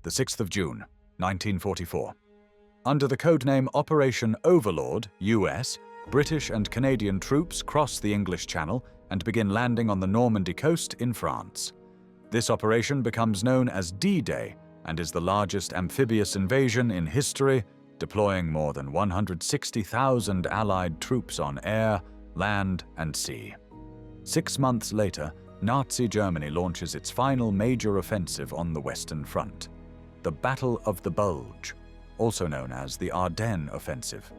the 6th of June, 1944. Under the codename Operation Overlord, US, British and Canadian troops cross the English Channel and begin landing on the Normandy coast in France. This operation becomes known as D-Day and is the largest amphibious invasion in history, deploying more than 160,000 Allied troops on air, land, and sea. 6 months later, Nazi Germany launches its final major offensive on the Western Front, the Battle of the Bulge, also known as the Ardennes Offensive.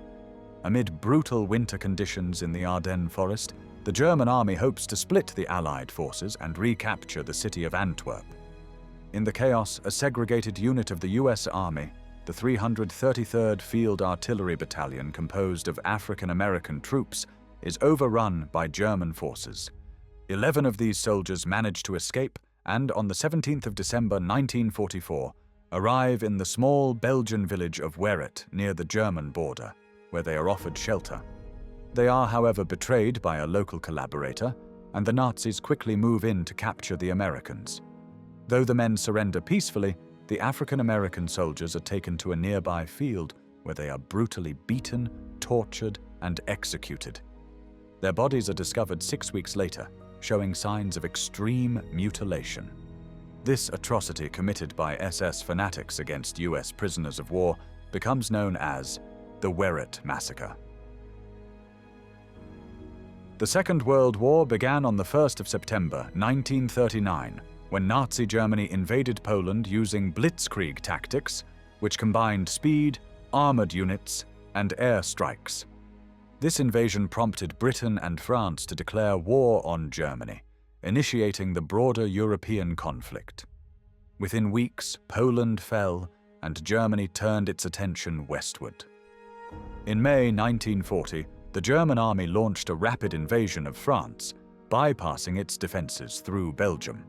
Amid brutal winter conditions in the Ardennes forest, the German army hopes to split the Allied forces and recapture the city of Antwerp. In the chaos, a segregated unit of the US Army, the 333rd Field Artillery Battalion, composed of African-American troops, is overrun by German forces. 11 of these soldiers manage to escape and, on the 17th of December 1944, arrive in the small Belgian village of Wereth near the German border, where they are offered shelter. They are, however, betrayed by a local collaborator, and the Nazis quickly move in to capture the Americans. Though the men surrender peacefully, the African-American soldiers are taken to a nearby field where they are brutally beaten, tortured, and executed. Their bodies are discovered 6 weeks later, showing signs of extreme mutilation. This atrocity committed by SS fanatics against US prisoners of war becomes known as the Wereth Massacre. The Second World War began on the 1st of September 1939, when Nazi Germany invaded Poland using Blitzkrieg tactics, which combined speed, armored units, and air strikes. This invasion prompted Britain and France to declare war on Germany, initiating the broader European conflict. Within weeks, Poland fell, and Germany turned its attention westward. In May 1940, the German army launched a rapid invasion of France, bypassing its defenses through Belgium.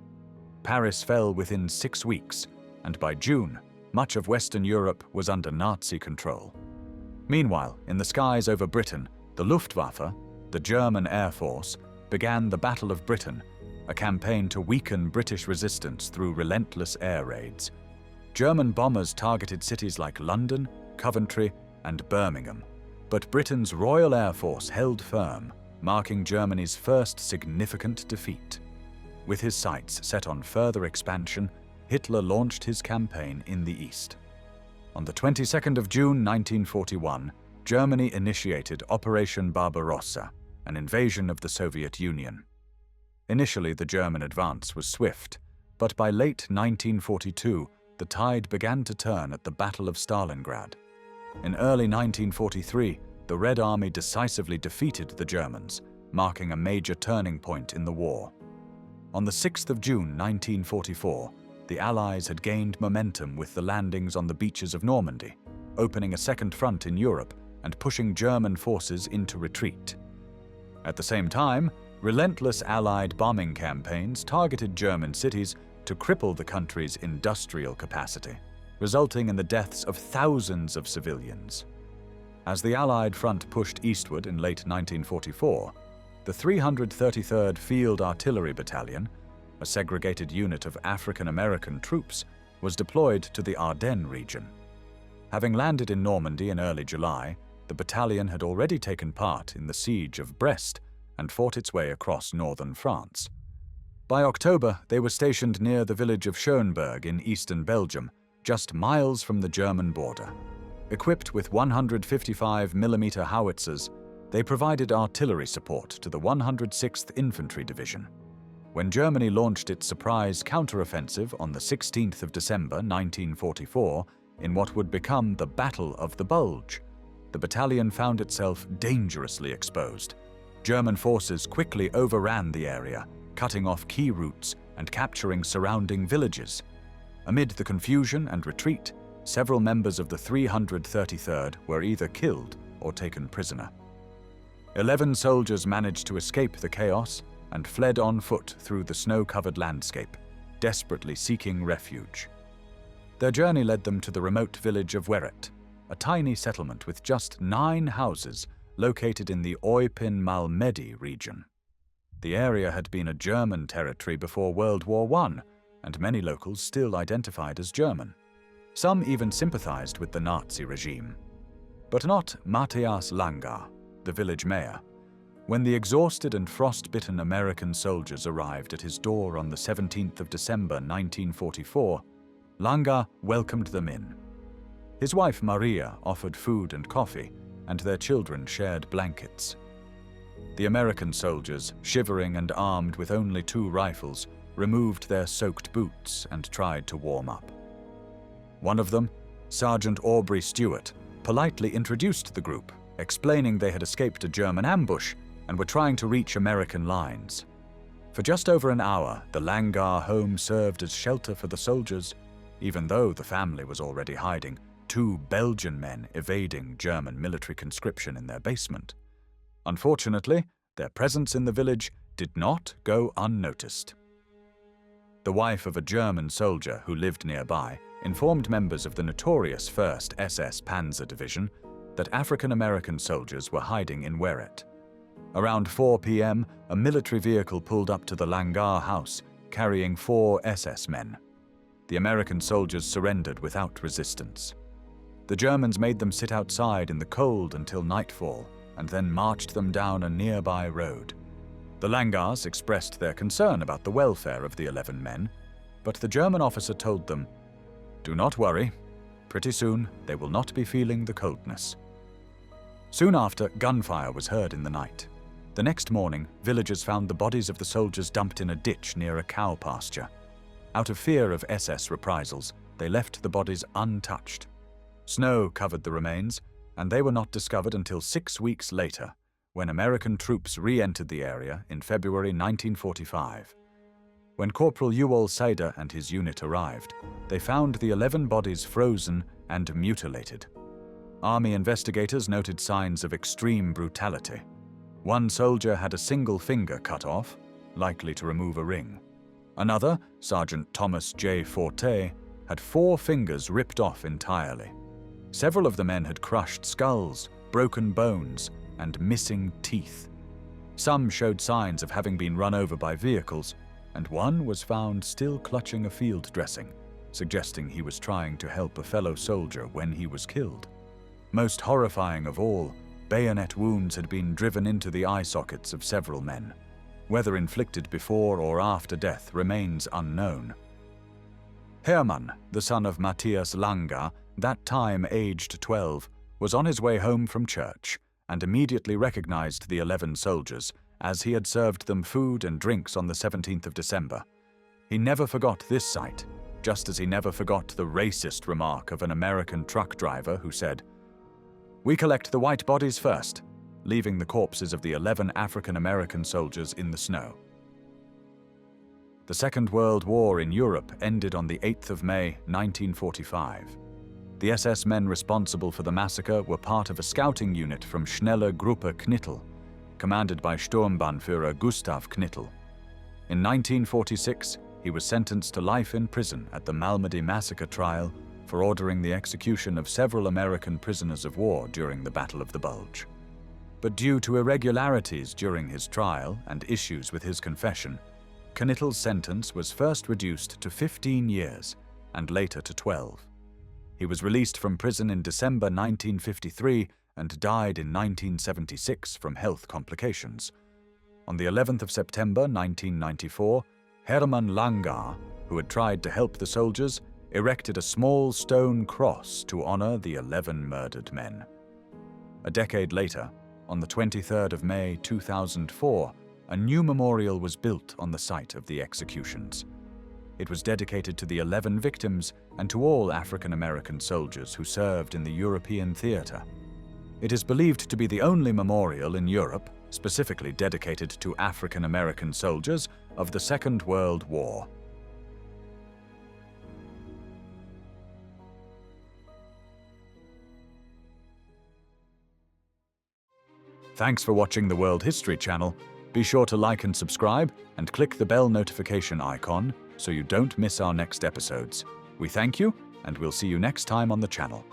Paris fell within 6 weeks, and by June, much of Western Europe was under Nazi control. Meanwhile, in the skies over Britain, the Luftwaffe, the German Air Force, began the Battle of Britain, a campaign to weaken British resistance through relentless air raids. German bombers targeted cities like London, Coventry, and Birmingham, but Britain's Royal Air Force held firm, marking Germany's first significant defeat. With his sights set on further expansion, Hitler launched his campaign in the east. On the 22nd of June 1941, Germany initiated Operation Barbarossa, an invasion of the Soviet Union. Initially, the German advance was swift, but by late 1942, the tide began to turn at the Battle of Stalingrad. In early 1943, the Red Army decisively defeated the Germans, marking a major turning point in the war. On the 6th of June 1944, the Allies had gained momentum with the landings on the beaches of Normandy, opening a second front in Europe and pushing German forces into retreat. At the same time, relentless Allied bombing campaigns targeted German cities to cripple the country's industrial capacity, resulting in the deaths of thousands of civilians. As the Allied front pushed eastward in late 1944, the 333rd Field Artillery Battalion, a segregated unit of African-American troops, was deployed to the Ardennes region. Having landed in Normandy in early July, the battalion had already taken part in the siege of Brest and fought its way across northern France. By October, they were stationed near the village of Schönberg in eastern Belgium, just miles from the German border. Equipped with 155mm howitzers, they provided artillery support to the 106th Infantry Division. When Germany launched its surprise counteroffensive on the 16th of December 1944, in what would become the Battle of the Bulge, the battalion found itself dangerously exposed. German forces quickly overran the area, cutting off key routes and capturing surrounding villages. Amid the confusion and retreat, several members of the 333rd were either killed or taken prisoner. 11 soldiers managed to escape the chaos and fled on foot through the snow-covered landscape, desperately seeking refuge. Their journey led them to the remote village of Wereth, a tiny settlement with just 9 houses located in the Eupen-Malmedy region. The area had been a German territory before World War I, and many locals still identified as German. Some even sympathized with the Nazi regime. But not Matthias Langer, the village mayor. When the exhausted and frostbitten American soldiers arrived at his door on the 17th of December 1944, Langer welcomed them in. His wife Maria offered food and coffee, and their children shared blankets. The American soldiers, shivering and armed with only 2 rifles, removed their soaked boots and tried to warm up. One of them, Sergeant Aubrey Stewart, politely introduced the group, explaining they had escaped a German ambush and were trying to reach American lines. For just over an hour, the Langer home served as shelter for the soldiers, even though the family was already hiding, 2 Belgian men evading German military conscription in their basement. Unfortunately, their presence in the village did not go unnoticed. The wife of a German soldier who lived nearby informed members of the notorious 1st SS Panzer Division that African-American soldiers were hiding in Wereth. Around 4 p.m., a military vehicle pulled up to the Langer house, carrying 4 SS men. The American soldiers surrendered without resistance. The Germans made them sit outside in the cold until nightfall, and then marched them down a nearby road. The Langers expressed their concern about the welfare of the 11 men, but the German officer told them, "Do not worry. Pretty soon, they will not be feeling the coldness." Soon after, gunfire was heard in the night. The next morning, villagers found the bodies of the soldiers dumped in a ditch near a cow pasture. Out of fear of SS reprisals, they left the bodies untouched. Snow covered the remains, and they were not discovered until 6 weeks later, when American troops re-entered the area in February 1945. When Corporal Ewell Seider and his unit arrived, they found the 11 bodies frozen and mutilated. Army investigators noted signs of extreme brutality. One soldier had a single finger cut off, likely to remove a ring. Another, Sergeant Thomas J. Forte, had 4 fingers ripped off entirely. Several of the men had crushed skulls, broken bones, and missing teeth. Some showed signs of having been run over by vehicles, and one was found still clutching a field dressing, suggesting he was trying to help a fellow soldier when he was killed. Most horrifying of all, bayonet wounds had been driven into the eye sockets of several men. Whether inflicted before or after death remains unknown. Hermann, the son of Matthias Langer, that time aged 12, was on his way home from church and immediately recognized the 11 soldiers, as he had served them food and drinks on the 17th of December. He never forgot this sight, just as he never forgot the racist remark of an American truck driver who said, "We collect the white bodies first," leaving the corpses of the 11 African-American soldiers in the snow. The Second World War in Europe ended on the 8th of May, 1945. The SS men responsible for the massacre were part of a scouting unit from Schnelle Gruppe Knittel, commanded by Sturmbannführer Gustav Knittel. In 1946, he was sentenced to life in prison at the Malmedy massacre trial for ordering the execution of several American prisoners of war during the Battle of the Bulge. But due to irregularities during his trial and issues with his confession, Knittel's sentence was first reduced to 15 years and later to 12. He was released from prison in December 1953 and died in 1976 from health complications. On the 11th of September 1994, Hermann Langer, who had tried to help the soldiers, erected a small stone cross to honor the 11 murdered men. A decade later, on the 23rd of May 2004, a new memorial was built on the site of the executions. It was dedicated to the 11 victims and to all African-American soldiers who served in the European theater. It is believed to be the only memorial in Europe specifically dedicated to African-American soldiers of the Second World War. Thanks for watching the World History Channel. Be sure to like and subscribe and click the bell notification icon so you don't miss our next episodes. We thank you, and we'll see you next time on the channel.